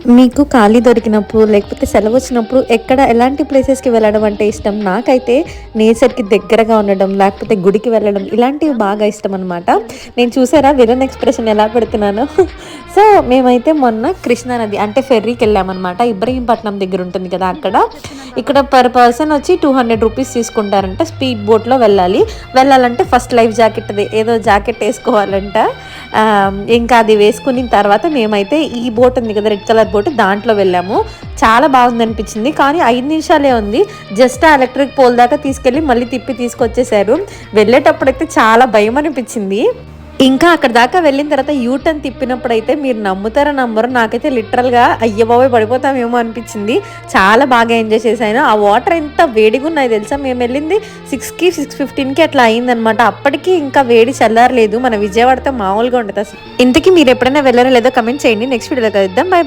మీకు ఖాళీ దొరికినప్పుడు లేకపోతే సెలవు వచ్చినప్పుడు ఎక్కడ ఎలాంటి ప్లేసెస్‌కి వెళ్ళడం అంటే ఇష్టం? నాకైతే నేచర్‌కి దగ్గరగా ఉండడం, లేకపోతే గుడికి వెళ్ళడం ఇలాంటివి బాగా ఇష్టమనమాట. నేను చూసారా విలన్ ఎక్స్‌ప్రెషన్ ఎలా పెడుతున్నానో. సో, మేమైతే మొన్న కృష్ణా నది అంటే ఫెర్రీకెళ్ళామనమాట. ఇబ్రహీంపట్నం దగ్గర ఉంటుంది కదా! అక్కడ. ఇక్కడ పర్ పర్సన్ వచ్చి ₹200 తీసుకుంటారంట. స్పీడ్ బోట్‌లో వెళ్ళాలి. వెళ్ళాలంటే ఫస్ట్ లైఫ్ జాకెట్ ఏదో జాకెట్ ఏసుకోవాలంట. ఇంకా అది వేసుకున్న తర్వాత మేమైతే ఈ బోట్ ఉంది కదా! రెడ్ కలర్ బోట్ దాంట్లో వెళ్ళాము. చాలా బాగుందనిపించింది. కానీ 5 నిమిషాలే ఉంది. జస్ట్ ఆ ఎలక్ట్రిక్ పోల్ దాకా తీసుకెళ్ళి మళ్ళీ తిప్పి తీసుకొచ్చేసారు. వెళ్ళేటప్పుడైతే చాలా భయం అనిపించింది. ఇంకా అక్కడి దాకా వెళ్ళిన తర్వాత యూటర్న్ తిప్పినప్పుడైతే మీరు నమ్ముతారో నమ్మరో నాకైతే లిటరల్‌గా అయ్య బాబోయ్! పడిపోతామేమో అనిపించింది. చాలా బాగా ఎంజాయ్ చేశాను. ఆ వాటర్ ఎంత వేడిగున్నాయో తెలుసా? మేము వెళ్ళింది 6కి, 6:15కి అట్లా అయిందనమాట. అప్పటికి ఇంకా వేడి చల్లారలేదు. మన విజయవాడతో మామూలుగా ఉండదు అసలు. ఇంతకీ మీరు ఎప్పుడైనా వెళ్లారో లేదో కమెంట్ చేయండి. నెక్స్ట్ వీడియోలో కలుద్దాం. By by.